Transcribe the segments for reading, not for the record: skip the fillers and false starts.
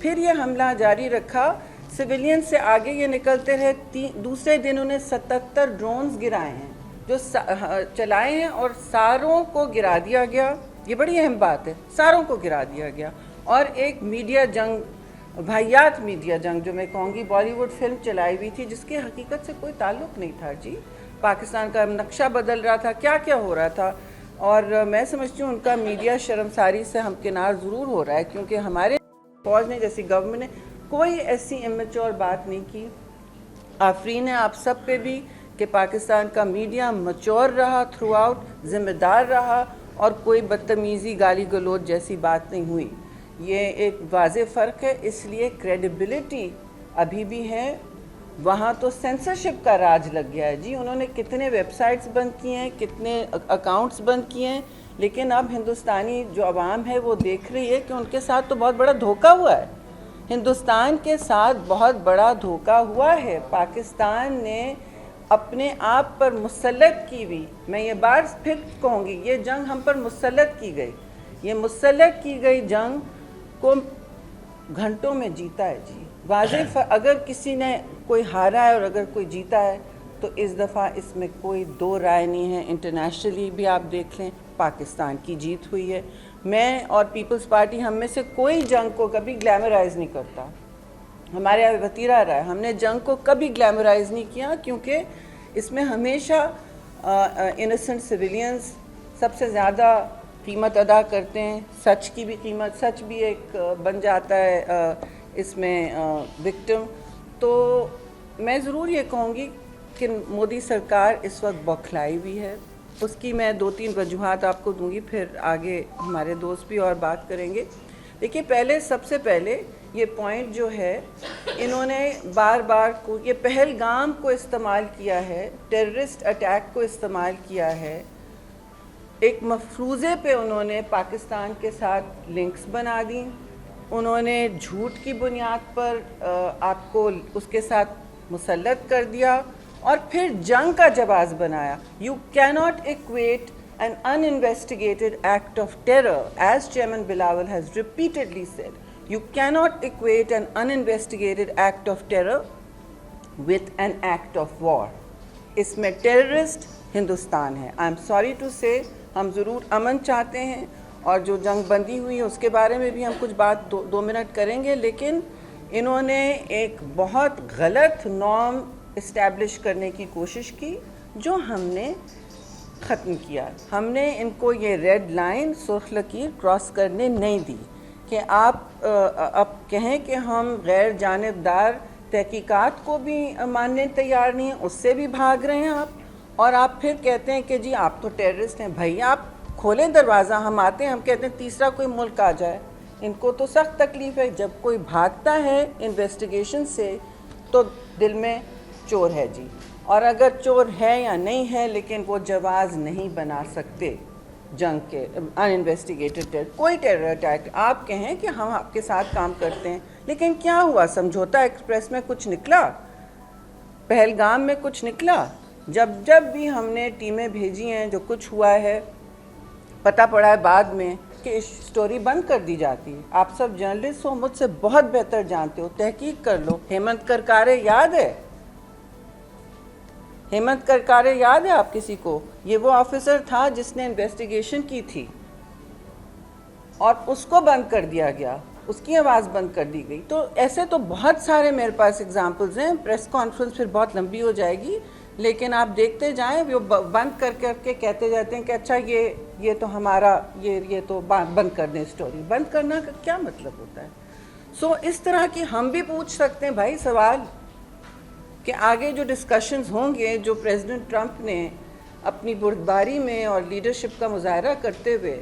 پھر یہ حملہ جاری رکھا, سویلین سے آگے یہ نکلتے رہے. دوسرے دن انہیں 77 ڈرونز گرائے ہیں جو چلائے ہیں اور ساروں کو گرا دیا گیا. یہ بڑی اہم بات ہے, ساروں کو گرا دیا گیا. اور ایک میڈیا جنگ, بھائیات میڈیا جنگ جو میں کہوں گی, بالی ووڈ فلم چلائی ہوئی تھی جس کے حقیقت سے کوئی تعلق نہیں تھا. جی پاکستان کا نقشہ بدل رہا تھا, کیا کیا ہو رہا تھا. اور میں سمجھتی ہوں ان کا میڈیا شرمساری سے ہمکنار ضرور ہو رہا ہے, کیونکہ ہمارے فوج نے جیسی گورنمنٹ نے کوئی ایسی امیچور بات نہیں کی. آفرین ہے آپ سب پہ بھی کہ پاکستان کا میڈیا میچور رہا, تھرو آؤٹ ذمہ دار رہا, اور کوئی بدتمیزی گالی گلوچ جیسی بات نہیں ہوئی. یہ ایک واضح فرق ہے. اس لیے کریڈیبلٹی ابھی بھی ہے. وہاں تو سینسرشپ کا راج لگ گیا ہے. جی انہوں نے کتنے ویب سائٹس بند کیے ہیں, کتنے اکاؤنٹس بند کیے ہیں, لیکن اب ہندوستانی جو عوام ہے وہ دیکھ رہی ہے کہ ان کے ساتھ تو بہت بڑا دھوکہ ہوا ہے. ہندوستان کے ساتھ بہت بڑا دھوکہ ہوا ہے. پاکستان نے اپنے آپ پر مسلط کی ہوئی, میں یہ بات پھر کہوں گی, یہ جنگ ہم پر مسلط کی گئی. یہ مسلط کی گئی جنگ کو گھنٹوں میں جیتا ہے. جی واضح اگر کسی نے کوئی ہارا ہے اور اگر کوئی جیتا ہے تو اس دفعہ اس میں کوئی دو رائے نہیں ہے. انٹرنیشنلی بھی آپ دیکھ لیں پاکستان کی جیت ہوئی ہے. میں اور پیپلز پارٹی ہم میں سے کوئی جنگ کو کبھی گلیمرائز نہیں کرتا. ہمارے یہاں وطیرہ رہا ہے, ہم نے جنگ کو کبھی گلیمرائز نہیں کیا, کیونکہ اس میں ہمیشہ انوسنٹ سویلینز سب سے زیادہ قیمت ادا کرتے ہیں. سچ کی بھی قیمت, سچ بھی ایک بن جاتا ہے اس میں وکٹم. تو میں ضرور یہ کہوں گی کہ مودی سرکار اس وقت بوکھلائی ہوئی ہے. اس کی میں 2-3 وجوہات آپ کو دوں گی, پھر آگے ہمارے دوست بھی اور بات کریں گے. دیکھیے سب سے پہلے یہ پوائنٹ جو ہے, انہوں نے بار بار کو یہ پہلگام کو استعمال کیا ہے, ٹیررسٹ اٹیک کو استعمال کیا ہے. ایک مفروضے پہ انہوں نے پاکستان کے ساتھ لنکس بنا دی. انہوں نے جھوٹ کی بنیاد پر آپ کو اس کے ساتھ مسلط کر دیا اور پھر جنگ کا جواز بنایا. You cannot equate an uninvestigated act of terror, as Chairman Bilawal has repeatedly said. You cannot equate an uninvestigated act of terror with an act of war. اس میں ٹیررسٹ ہندوستان ہے. I'm sorry to say, ہم ضرور امن چاہتے ہیں اور جو جنگ بندی ہوئی ہے اس کے بارے میں بھی ہم کچھ بات 2 منٹ کریں گے, لیکن انہوں نے ایک بہت غلط نارم اسٹیبلش کرنے کی کوشش کی جو ہم نے ختم کیا. ہم نے ان کو یہ ریڈ لائن, سرخ لکیر کراس کرنے نہیں دی کہ آپ اب کہیں کہ ہم غیر جانبدار تحقیقات کو بھی ماننے تیار نہیں ہیں, اس سے بھی بھاگ رہے ہیں آپ, اور آپ پھر کہتے ہیں کہ جی آپ تو ٹیررسٹ ہیں. بھائی آپ کھولیں دروازہ, ہم آتے ہیں, ہم کہتے ہیں تیسرا کوئی ملک آ جائے. ان کو تو سخت تکلیف ہے. جب کوئی بھاگتا ہے انویسٹیگیشن سے تو دل میں چور ہے. جی اور اگر چور ہے یا نہیں ہے, لیکن وہ جواز نہیں بنا سکتے جنگ کے. ان انویسٹیگیٹڈ کوئی ٹیرر اٹیک آپ کہیں کہ ہم آپ کے ساتھ کام کرتے ہیں, لیکن کیا ہوا؟ سمجھوتا ایکسپریس میں کچھ نکلا, پہلگام میں کچھ نکلا. جب بھی ہم نے ٹیمیں بھیجی ہیں, جو کچھ ہوا ہے پتہ پڑا ہے بعد میں کہ اسٹوری بند کر دی جاتی ہے. آپ سب جرنلسٹ ہو, مجھ سے بہت بہتر جانتے ہو, تحقیق کر لو. ہیمنت کرکارے یاد ہے؟ ہیمنت کرکارے یاد ہے آپ کسی کو؟ یہ وہ آفیسر تھا جس نے انویسٹیگیشن کی تھی اور اس کو بند کر دیا گیا, اس کی آواز بند کر دی گئی. تو ایسے تو بہت سارے میرے پاس اگزامپلز ہیں. پریس کانفرنس پھر بہت لمبی ہو جائے گی, لیکن آپ دیکھتے جائیں, وہ بند کر کے کہتے جاتے ہیں کہ اچھا یہ تو ہمارا یہ تو بند کر دیں اسٹوری. بند کرنا کا کیا مطلب ہوتا ہے؟ سو اس طرح کی ہم بھی پوچھ سکتے ہیں بھائی سوال کہ آگے جو ڈسکشنز ہوں گے, جو پریزیڈنٹ ٹرمپ نے اپنی بردباری میں اور لیڈرشپ کا مظاہرہ کرتے ہوئے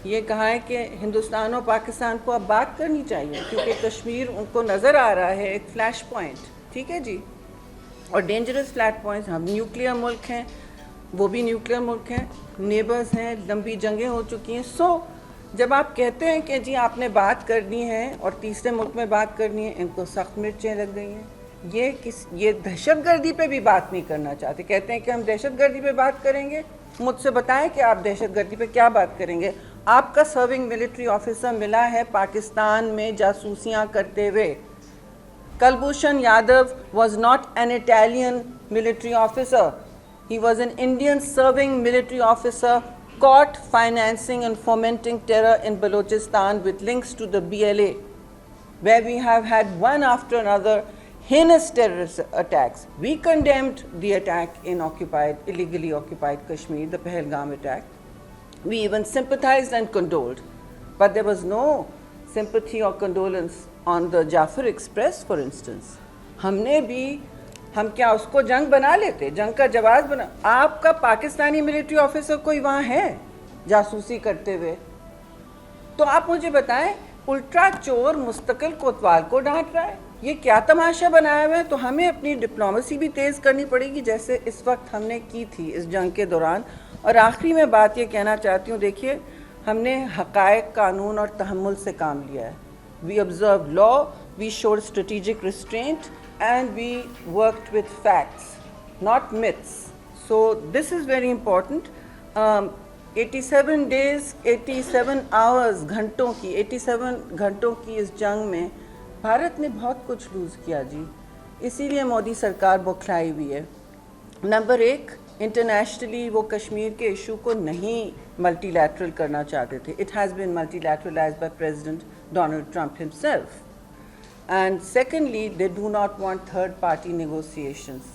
یہ کہا ہے کہ ہندوستان اور پاکستان کو اب بات کرنی چاہیے, کیونکہ کشمیر ان کو نظر آ رہا ہے ایک فلیش پوائنٹ. ٹھیک ہے جی, اور ڈینجرس فلیٹ پوائنٹس. ہم نیوکلیر ملک ہیں, وہ بھی نیوکلیر ملک ہیں, نیبرز ہیں, لمبی جنگیں ہو چکی ہیں. سو جب آپ کہتے ہیں کہ جی آپ نے بات کرنی ہے اور تیسرے ملک میں بات کرنی ہے, ان کو سخت مرچیں لگ گئی ہیں. یہ دہشت گردی پہ بھی بات نہیں کرنا چاہتے. کہتے ہیں کہ ہم دہشت گردی پہ بات کریں گے. مجھ سے بتائیں کہ آپ دہشت گردی پہ کیا بات کریں گے. آپ کا سرونگ ملٹری آفیسر ملا ہے پاکستان میں جاسوسیاں کرتے ہوئے. Kalbhushan Yadav was not an Italian military officer. He was an Indian serving military officer caught financing and fomenting terror in Balochistan with links to the BLA, where we have had one after another heinous terrorist attacks. We condemned the attack in illegally occupied Kashmir, the Pahalgam attack. We even sympathized and condoled. But there was no sympathy or condolence on the Jafar Express, for instance. ہم کیا اس کو جنگ بنا لیتے, جنگ کا جواز بنا. آپ کا پاکستانی ملٹری آفیسر کوئی وہاں ہے جاسوسی کرتے ہوئے؟ تو آپ مجھے بتائیں, الٹرا چور مستقل کوتوال کو ڈانٹ رہا ہے, یہ کیا تماشا بنایا ہوا ہے؟ تو ہمیں اپنی ڈپلومیسی بھی تیز کرنی پڑے گی, جیسے اس وقت ہم نے کی تھی اس جنگ کے دوران. اور آخری میں بات یہ کہنا چاہتی ہوں, دیکھیے ہم نے حقائق, قانون اور تحمل سے کام لیا ہے. We observed law, we showed strategic restraint, and we worked with facts, not myths. So this is very important. 87 days, 87 hours, گھنٹوں کی 87 گھنٹوں کی اس جنگ میں بھارت نے بہت کچھ لوز کیا جی, اسی لیے مودی سرکار بوکھلائی ہوئی ہے. نمبر ایک, انٹرنیشنلی وہ کشمیر کے ایشو کو نہیں ملٹی لیٹرل کرنا چاہتے تھے. It has been multilateralized by President Donald Trump himself. And secondly, they do not want third party negotiations.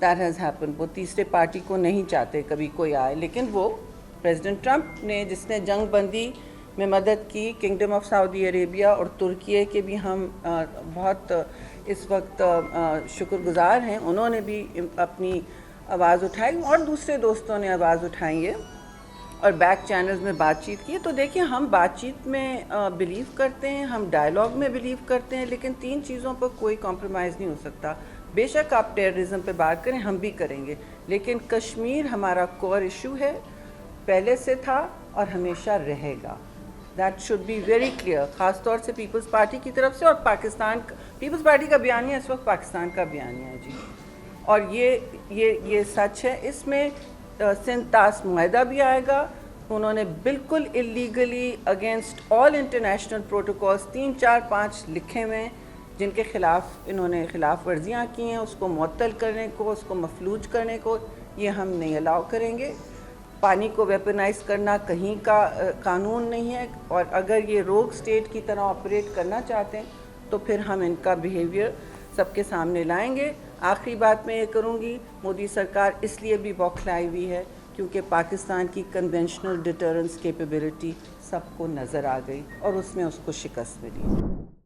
That has happened. وہ تیسرے پارٹی کو نہیں چاہتے کبھی کوئی آئے, لیکن وہ پریزیڈنٹ ٹرمپ نے, جس نے جنگ بندی میں مدد کی, کنگڈم آف سعودی عربیہ اور ترکیے کے بھی ہم بہت اس وقت شکر گزار ہیں, انہوں نے بھی اپنی آواز اٹھائی اور دوسرے دوستوں نے آواز اٹھائی ہے اور بیک چینلز میں بات چیت کی. تو دیکھیں ہم بات چیت میں بلیو کرتے ہیں, ہم ڈائلاگ میں بلیو کرتے ہیں, لیکن تین چیزوں پر کوئی کمپرومائز نہیں ہو سکتا. بے شک آپ ٹیررزم پہ بات کریں, ہم بھی کریں گے, لیکن کشمیر ہمارا کور ایشو ہے, پہلے سے تھا اور ہمیشہ رہے گا. That should be very clear, خاص طور سے پیپلز پارٹی کی طرف سے. اور پاکستان, پیپلز پارٹی کا بیانیہ اس وقت پاکستان کا بیانیہ ہے جی, اور یہ سچ ہے. اس میں سندھ طاس معاہدہ بھی آئے گا. انہوں نے بالکل اللیگلی اگینسٹ آل انٹرنیشنل پروٹوکولز 3, 4, 5 لکھے ہوئے ہیں, جن کے خلاف انہوں نے خلاف ورزیاں کی ہیں. اس کو معطل کرنے کو, اس کو مفلوج کرنے کو, یہ ہم نہیں الاؤ کریں گے. پانی کو ویپنائز کرنا کہیں کا قانون نہیں ہے, اور اگر یہ روگ سٹیٹ کی طرح آپریٹ کرنا چاہتے ہیں تو پھر ہم ان کا بیہیویئر سب کے سامنے لائیں گے. آخری بات میں یہ کروں گی, مودی سرکار اس لیے بھی بوکھلائی ہوئی ہے کیونکہ پاکستان کی کنونشنل ڈیٹرنس کیپیبلٹی سب کو نظر آ گئی اور اس میں اس کو شکست ملی.